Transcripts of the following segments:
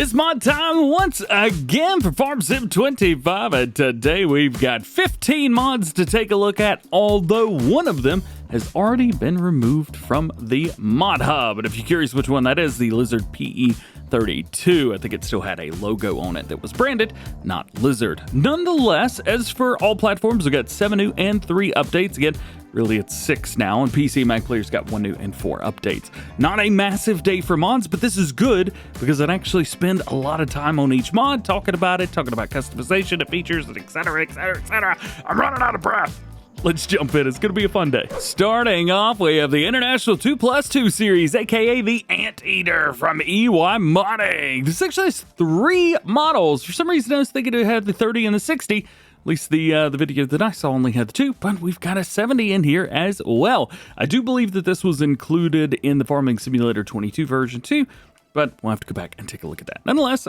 It's mod time once again for Farm Sim 25, and today we've got 15 mods to take a look at, although one of them has already been removed from the mod hub. And if you're curious which one that is, the Lizard PE-32. I think it still had a logo on it that was branded, not Lizard. Nonetheless, as for all platforms, we got 7 new and 3 updates. Again, really it's 6 now, and PC and Mac players got 1 new and 4 updates. Not a massive day for mods, but this is good because I'd actually spend a lot of time on each mod, talking about it, talking about customization and features, and etc, etc, etc. I'm running out of breath. Let's jump in. It's going to be a fun day. Starting off, we have the International 2+2 series, aka the Anteater from EY Modding. This actually has 3 models. For some reason, I was thinking it had the 30 and the 60. At least the video that I saw only had the 2, but we've got a 70 in here as well. I do believe that this was included in the Farming Simulator 22 version 2, but we'll have to go back and take a look at that. Nonetheless,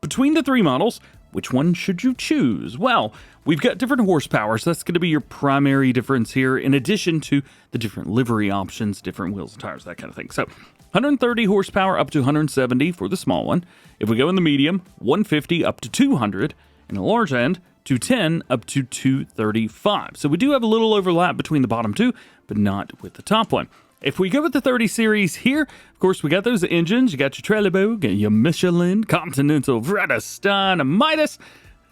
between the 3 models, which one should you choose? Well, we've got different horsepower, so that's going to be your primary difference here, in addition to the different livery options, different wheels and tires, that kind of thing. So 130 horsepower up to 170 for the small one. If we go in the medium, 150 up to 200, and the large end, 210 up to 235. So we do have a little overlap between the bottom 2, but not with the top one. If we go with the 30 series here, of course, we got those engines. You got your Trelleborg, your Michelin, Continental, Vredestein, Midas,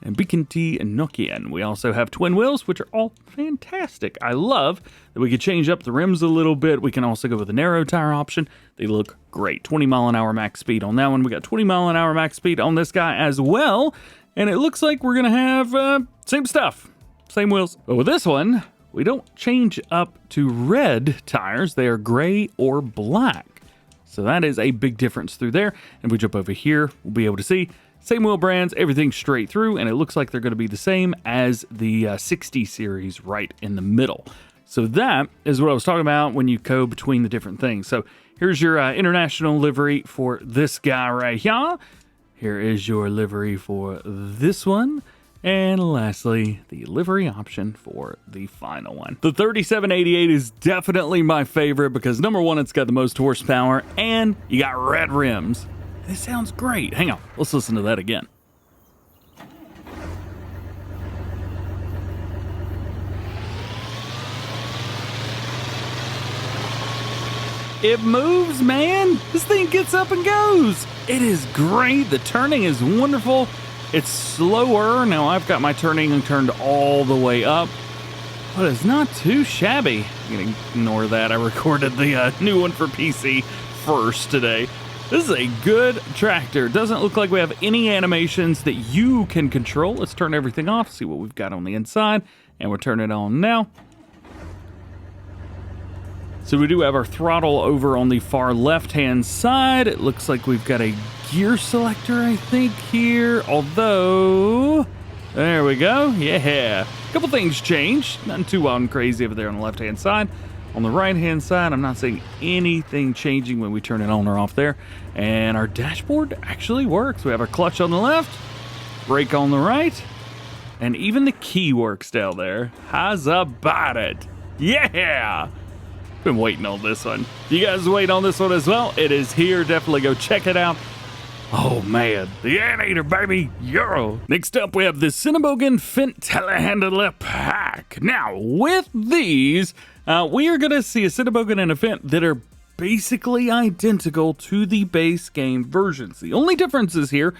and Beacon T and Nokian. We also have twin wheels, which are all fantastic. I love that we could change up the rims a little bit. We can also go with a narrow tire option. They look great. 20 mile an hour max speed on that one. We got 20 mile an hour max speed on this guy as well. And it looks like we're going to have same stuff, same wheels. But with this one, we don't change up to red tires. They are gray or black. So that is a big difference through there. And if we jump over here, we'll be able to see same wheel brands, everything straight through. And it looks like they're going to be the same as the 60 series right in the middle. So that is what I was talking about when you go between the different things. So here's your international livery for this guy right here. Here is your livery for this one. And lastly, the livery option for the final one. The 3788 is definitely my favorite because number one, it's got the most horsepower and you got red rims. This sounds great. Hang on, let's listen to that again. It moves, man. This thing gets up and goes. It is great. The turning is wonderful. It's slower. Now I've got my turning turned all the way up, but it's not too shabby. I'm gonna ignore that. I recorded the new one for PC first today. This is a good tractor. Doesn't look like we have any animations that you can control. Let's turn everything off, see what we've got on the inside, and we'll turn it on now. So we do have our throttle over on the far left-hand side. It looks like we've got a gear selector, I think, here. Although, there we go. Yeah. A couple things changed. Nothing too wild and crazy over there on the left-hand side. On the right-hand side, I'm not seeing anything changing when we turn it on or off there. And our dashboard actually works. We have our clutch on the left, brake on the right, and even the key works down there. How's about it? Yeah! Been waiting on this one. You guys wait on this one as well? It is here. Definitely go check it out. Oh man, the Anteater, baby, Euro. Next up, we have the Cinnabogin Fendt Telehandler Pack. Now, with these, we are going to see a Cinnabogin and a Fendt that are basically identical to the base game versions. The only differences here,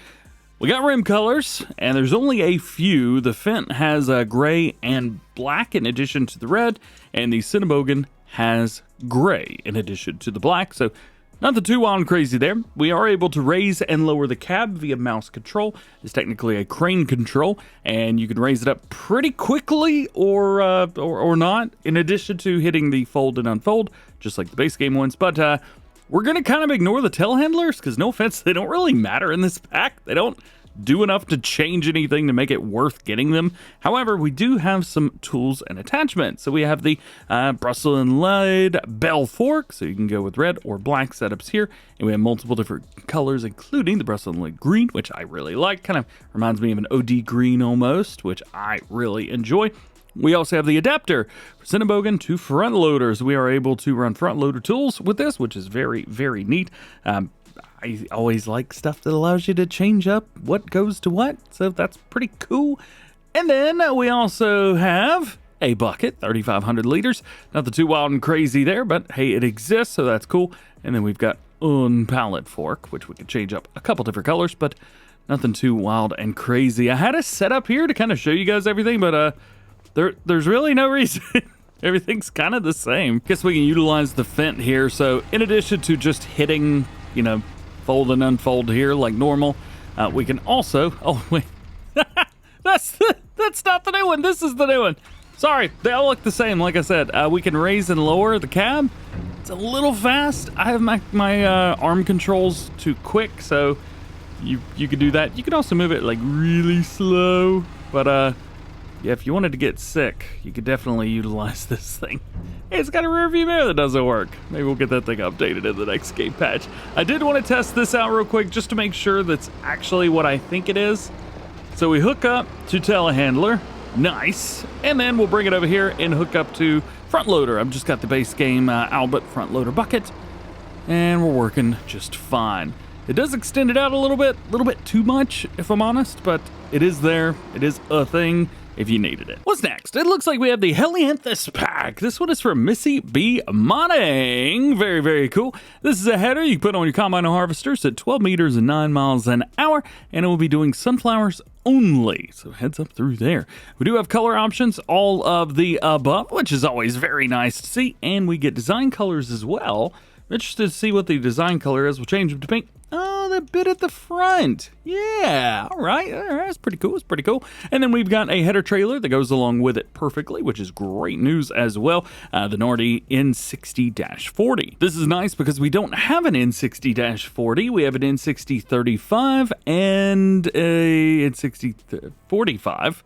we got rim colors, and there's only a few. The Fendt has gray and black in addition to the red, and the Cinnabogin has gray in addition to the black. So nothing too wild and crazy there. We are able to raise and lower the cab via mouse control. It's technically a crane control, and you can raise it up pretty quickly or not, in addition to hitting the fold and unfold, just like the base game ones. But we're going to kind of ignore the telehandlers because, no offense, they don't really matter in this pack. They don't do enough to change anything to make it worth getting them. However, we do have some tools and attachments. So we have the Brussels inlaid bell fork, so you can go with red or black setups here. And we have multiple different colors, including the Brussels inlaid green, which I really like. Kind of reminds me of an OD green almost, which I really enjoy. We also have the adapter for Cinnabogin to front loaders. We are able to run front loader tools with this, which is very, very neat. I always like stuff that allows you to change up what goes to what, so that's pretty cool. And then we also have a bucket, 3,500 liters. Nothing too wild and crazy there, but hey, it exists, so that's cool. And then we've got pallet fork, which we can change up a couple different colors, but nothing too wild and crazy. I had a setup here to kind of show you guys everything, but there's really no reason. Everything's kind of the same. Guess we can utilize the Fendt here. So in addition to just hitting, you know, fold and unfold here like normal, we can also, oh wait, that's not the new one. This is the new one. Sorry, they all look the same. Like I said, we can raise and lower the cab. It's a little fast. I have my arm controls too quick, so you can do that. You can also move it like really slow, but yeah, if you wanted to get sick, you could definitely utilize this thing. Hey, it's got a rear view mirror that doesn't work. Maybe we'll get that thing updated in the next game patch. I did want to test this out real quick just to make sure that's actually what I think it is. So we hook up to Telehandler, nice, and then we'll bring it over here and hook up to front loader. I've just got the base game Albert front loader bucket, and we're working just fine. It does extend it out a little bit too much, if I'm honest, but it is there. It is a thing if you needed it. What's next? It looks like we have the Helianthus Pack. This one is from Missy B. Modding. Very, very cool. This is a header you can put on your combine harvesters at 12 meters and 9 miles an hour, and it will be doing sunflowers only. So heads up through there. We do have color options, all of the above, which is always very nice to see, and we get design colors as well. I'm interested to see what the design color is. We'll change them to pink. Oh, that bit at the front. Yeah, all right, that's pretty cool. It's pretty cool. And then we've got a header trailer that goes along with it perfectly, which is great news as well. The Nardi N60-40. This is nice because we don't have an N60-40. We have an N60-35 and a N60-45.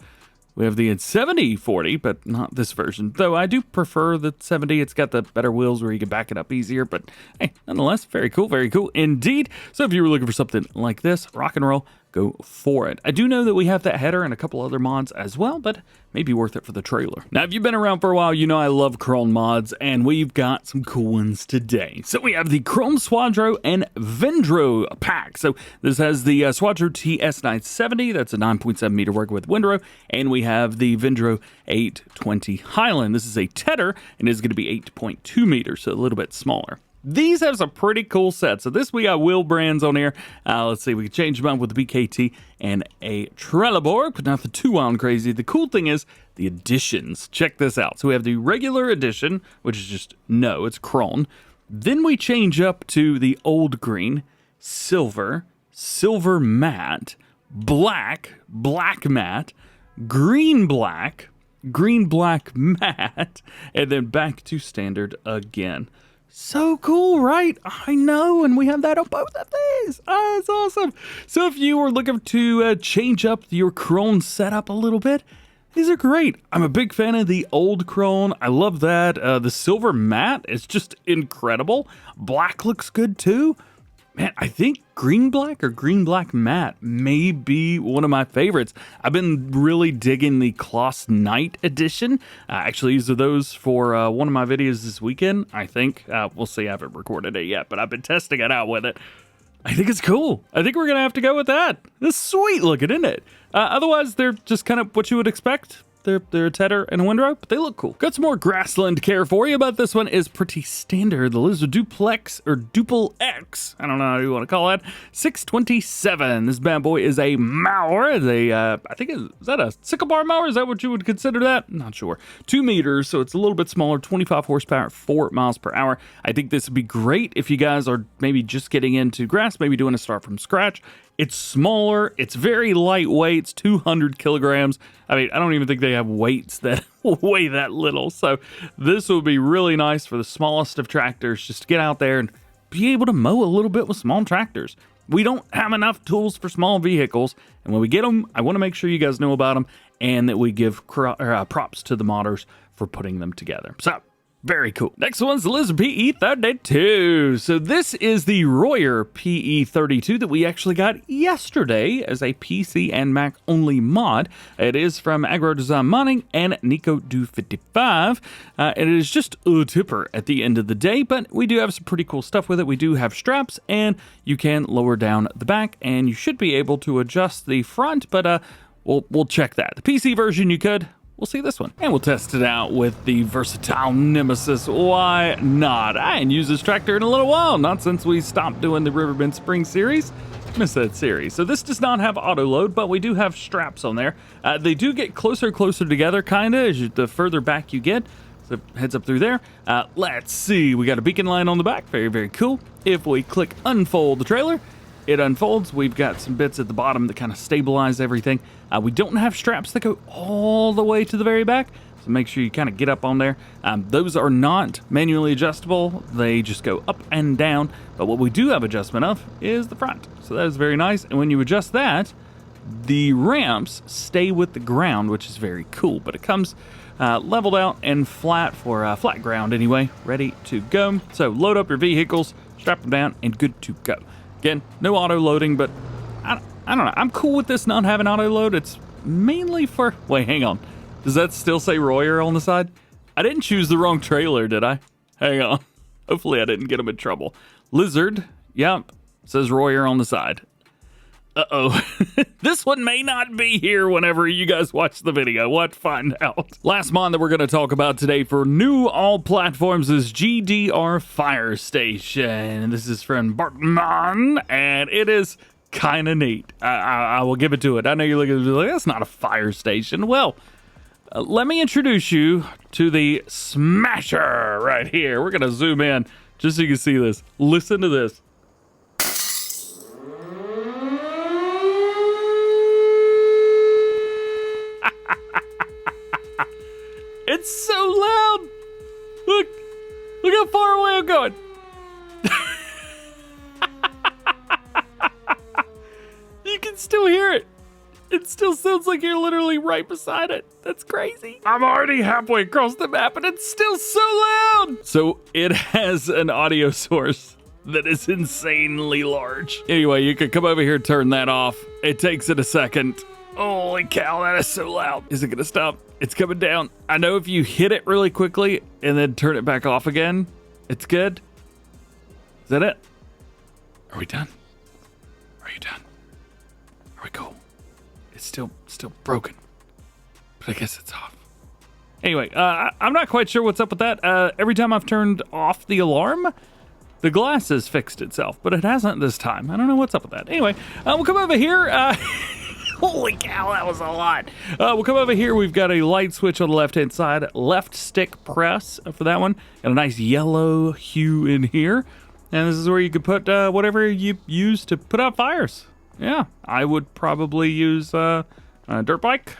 We have the N70-40, but not this version. Though I do prefer the 70. It's got the better wheels where you can back it up easier. But hey, nonetheless, very cool indeed. So if you were looking for something like this, rock and roll, go for it. I do know that we have that header and a couple other mods as well, but maybe worth it for the trailer. Now, if you've been around for a while, you know I love Krone mods, and we've got some cool ones today. So we have the Krone Swadro and Vendro pack. So this has the Swadro TS970, that's a 9.7 meter working with Vendro, and we have the Vendro 820 Highland. This is a tedder, and it's going to be 8.2 meters, so a little bit smaller. These have some pretty cool sets. So this, we got wheel brands on here. Let's see, we can change them up with the BKT and a Trelleborg, but nothing too wild and crazy. The cool thing is the editions. Check this out. So we have the regular edition, which is just, no, it's Krone. Then we change up to the old green, silver, silver matte, black, black matte, green black matte, and then back to standard again. So cool, right? I know, and we have that on both of these. Oh, that's awesome. So if you were looking to change up your Krone setup a little bit, these are great. I'm a big fan of the old Krone. I love that. The silver matte is just incredible. Black looks good too. Man, I think green black or green black matte may be one of my favorites. I've been really digging the Kloss Night edition. Actually, these are those for one of my videos this weekend, I think. We'll see, I haven't recorded it yet, but I've been testing it out with it. I think it's cool. I think we're going to have to go with that. It's sweet looking, isn't it? Otherwise, they're just kind of what you would expect. They're a tedder and a windrow, but they look cool. Got some more grassland care for you, but this one is pretty standard. The Lizard DupleX, or DupleX, I don't know how you want to call it, 627. This bad boy is a mower. I think, is that a sickle bar mower? Is that what you would consider that? I'm not sure. 2 meters, so it's a little bit smaller, 25 horsepower, 4 miles per hour. I think this would be great if you guys are maybe just getting into grass, maybe doing a start from scratch. It's smaller, it's very lightweight, it's 200 kilograms. I mean, I don't even think they have weights that weigh that little. So this would be really nice for the smallest of tractors, just to get out there and be able to mow a little bit with small tractors. We don't have enough tools for small vehicles, and when we get them, I want to make sure you guys know about them and that we give props to the modders for putting them together. So Very cool. Next one's the Lizard PE-32. So this is the Royer PE-32 that we actually got yesterday as a PC and Mac only mod. It is from Agro Design Modding and Nico Do 55. And it is just a tipper at the end of the day, but we do have some pretty cool stuff with it. We do have straps, and you can lower down the back, and you should be able to adjust the front, but we'll check that. The PC version you could. We'll see this one. And we'll test it out with the versatile Nemesis. Why not? I ain't used this tractor in a little while. Not since we stopped doing the Riverbend Spring series. Missed that series. So this does not have auto load, but we do have straps on there. They do get closer together, kind of, as the further back you get. So heads up through there. Let's see. We got a beacon line on the back. Very, very cool. If we click unfold the trailer, it unfolds. We've got some bits at the bottom that kind of stabilize everything. We don't have straps that go all the way to the very back, so make sure you kind of get up on there. Those are not manually adjustable. They just go up and down, but what we do have adjustment of is the front. So that is very nice, and when you adjust that, the ramps stay with the ground, which is very cool, but it comes leveled out and flat for flat ground anyway, ready to go. So load up your vehicles, strap them down, and good to go. Again, no auto loading, but I don't know. I'm cool with this not having auto load. It's mainly for... Wait, hang on. Does that still say Royer on the side? I didn't choose the wrong trailer, did I? Hang on. Hopefully I didn't get him in trouble. Lizard. Yep. Says Royer on the side. Uh-oh. This one may not be here whenever you guys watch the video. What? Find out. Last mod that we're going to talk about today for new all platforms is GDR Fire Station. This is from Bartman, and it is kind of neat. I will give it to it. I know you're looking at it like, that's not a fire station. Well, let me introduce you to the Smasher right here. We're going to zoom in just so you can see this. Listen to this. It's so loud. Look how far away I'm going. You can still hear it. It still sounds like you're literally right beside it. That's crazy. I'm already halfway across the map and it's still so loud. So it has an audio source that is insanely large. Anyway, you could come over here and turn that off. It takes it a second. Holy cow, that is so loud. Is it gonna stop? It's coming down. I know if you hit it really quickly and then turn it back off again, it's good. Is that it? Are we done? Are you done? Are we cool? It's still broken, but I guess it's off. Anyway, I'm not quite sure what's up with that. Every time I've turned off the alarm, the glass has fixed itself, but it hasn't this time. I don't know what's up with that. Anyway, we'll come over here. Holy cow, that was a lot. We'll come over here. We've got a light switch on the left-hand side. Left stick press for that one. Got a nice yellow hue in here. And this is where you could put whatever you use to put out fires. Yeah, I would probably use a dirt bike.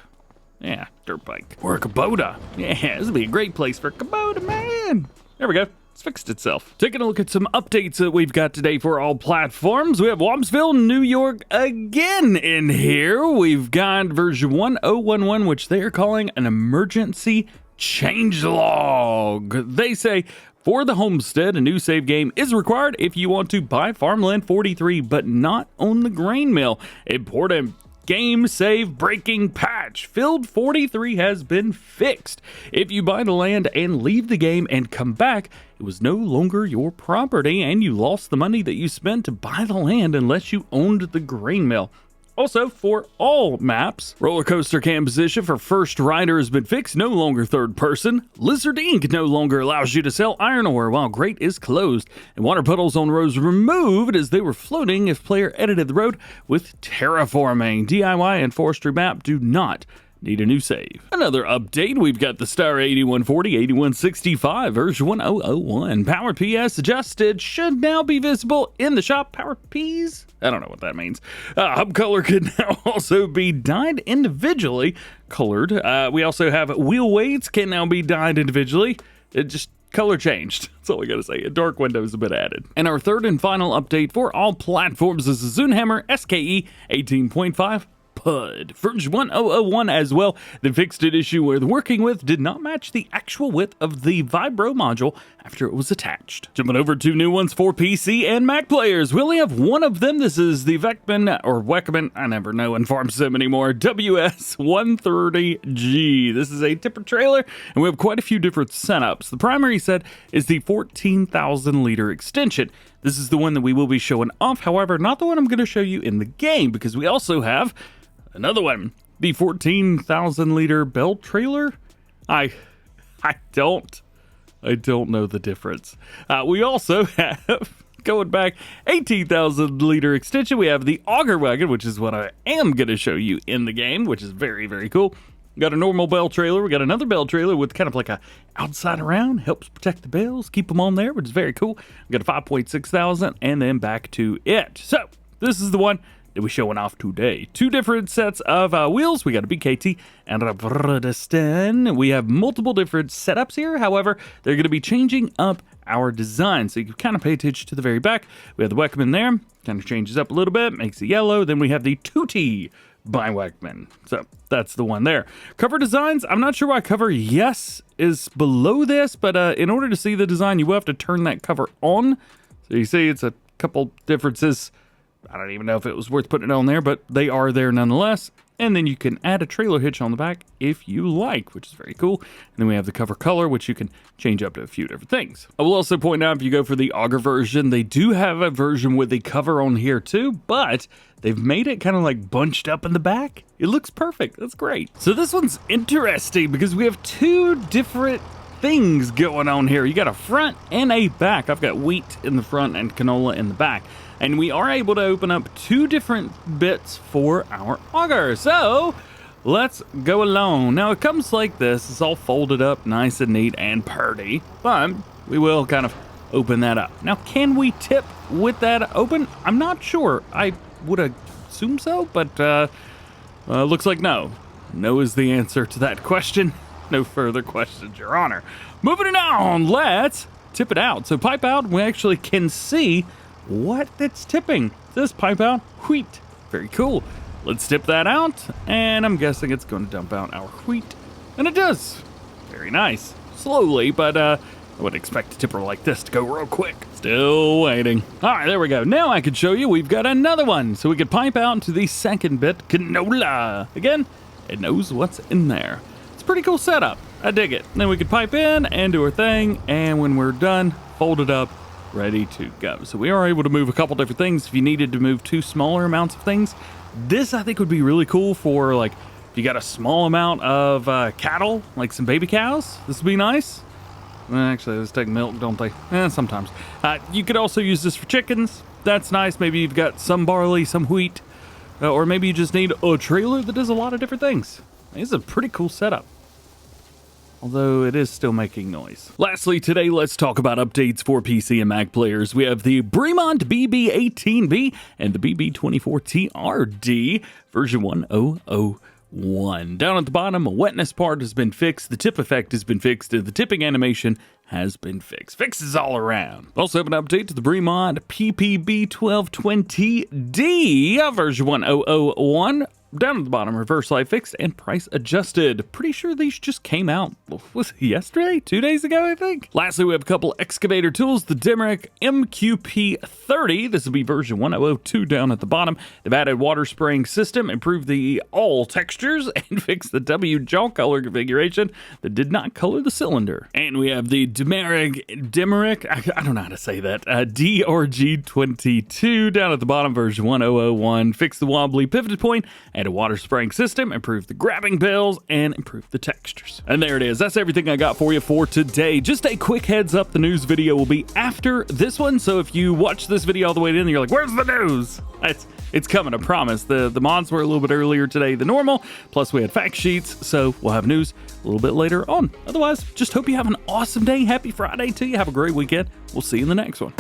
Yeah, dirt bike. Or a Kubota. Yeah, this would be a great place for a Kubota, man. There we go. It's fixed itself. Taking a look at some updates that we've got today for all platforms. We have Wampsville, New York again in here. We've got version 1011, which they are calling an emergency changelog. They say, for the homestead, a new save game is required if you want to buy Farmland 43, but not own the grain mill. Important game save breaking patch. Field 43 has been fixed. If you buy the land and leave the game and come back, it was no longer your property and you lost the money that you spent to buy the land unless you owned the grain mill. Also, for all maps, roller coaster cam position for first rider has been fixed, no longer third person. Lizard Inc. no longer allows you to sell iron ore while grate is closed. And water puddles on roads removed as they were floating if player edited the road with terraforming. DIY and forestry map do not need a new save. Another update, we've got the Steyr 8140, 8165, version 1001. Power PS adjusted should now be visible in the shop. Power Ps? I don't know what that means. Hub color can now also be dyed individually colored. We also have wheel weights can now be dyed individually. It just color changed. That's all we gotta say. A dark window has been added. And our third and final update for all platforms is the Zunhammer SKE 18.5 hood. Version 1001 as well. They fixed an issue where the working width did not match the actual width of the Vibro module after it was attached. Jumping over to new ones for PC and Mac players. We only have one of them. This is the Weckman, I never know in Farm Sim anymore, WS130G. This is a tipper trailer, and we have quite a few different setups. The primary set is the 14,000 liter extension. This is the one that we will be showing off, however, not the one I'm going to show you in the game, because we also have another one, the 14,000 liter bell trailer. I don't know the difference. We also have, going back, 18,000 liter extension. We have the auger wagon, which is what I am going to show you in the game, which is very, very cool. We got a normal bell trailer. We got another bell trailer with kind of like a outside around, helps protect the bells, keep them on there, which is very cool. We got a 5.6 thousand, and then back to it. So this is the one that we're showing off today. Two different sets of wheels. We got a BKT and a Bridgestone. We have multiple different setups here. However, they're going to be changing up our design. So you can kind of pay attention to the very back. We have the Weckman there. Kind of changes up a little bit, makes it yellow. Then we have the 2T by Weckman. So that's the one there. Cover designs, I'm not sure why cover yes is below this, but in order to see the design, you will have to turn that cover on. So you see it's a couple differences. I don't even know if it was worth putting it on there, but they are there nonetheless. And then you can add a trailer hitch on the back if you like, which is very cool. And then we have the cover color, which you can change up to a few different things. I will also point out, if you go for the auger version, they do have a version with the cover on here too, but they've made it kind of like bunched up in the back. It looks perfect. That's great. So this one's interesting because we have two different things going on here. You got a front and a back. I've got wheat in the front and canola in the back. And we are able to open up two different bits for our auger. So let's go along. Now it comes like this. It's all folded up nice and neat and pretty, but we will kind of open that up. Now, can we tip with that open? I'm not sure. I would assume so, but looks like no. No is the answer to that question. No further questions, Your Honor. Moving on, let's tip it out. So pipe out, we actually can see what it's tipping. This pipe out wheat. Very cool. Let's tip that out, and I'm guessing it's going to dump out our wheat. And it does. Very nice. Slowly, but I wouldn't expect a tipper like this to go real quick. Still waiting. All right, there we go. Now I can show you we've got another one. So we could pipe out to the second bit, canola. Again, it knows what's in there. It's a pretty cool setup. I dig it. Then we could pipe in and do our thing, and when we're done, fold it up, ready to go. So we are able to move a couple different things. If you needed to move two smaller amounts of things, this I think would be really cool for, like, if you got a small amount of cattle, like some baby cows. This would be nice. Actually, those take milk, don't they? Sometimes. You could also use this for chickens. That's nice. Maybe you've got some barley, some wheat, or maybe you just need a trailer that does a lot of different things. This is a pretty cool setup, although it is still making noise. Lastly, today, let's talk about updates for PC and Mac players. We have the Brimont BB18B and the BB24TRD version 1001. Down at the bottom, a wetness part has been fixed, the tip effect has been fixed, and the tipping animation has been fixed. Fixes all around. Also have an update to the Brimont PPB12-20D version 1001. Down at the bottom, reverse light fixed and price adjusted. Pretty sure these just came out, was it yesterday? 2 days ago, I think? Lastly, we have a couple excavator tools. The Demarec MQP-30. This will be version 1002 down at the bottom. They've added water spraying system, improved the all textures, and fixed the W jaw color configuration that did not color the cylinder. And we have the Demarec, I don't know how to say that, DRG-22 down at the bottom, version 1001. Fixed the wobbly pivot point, and a water spraying system, improved the grabbing bells, and improved the textures. And there it is. That's everything I got for you for today. Just a quick heads up, the news video will be after this one, so if you watch this video all the way to the end, you're like, where's the news? It's coming, I promise. The mods were a little bit earlier today than normal, plus we had fact sheets, so we'll have news a little bit later on. Otherwise, just hope you have an awesome day. Happy Friday to you. Have a great weekend. We'll see you in the next one.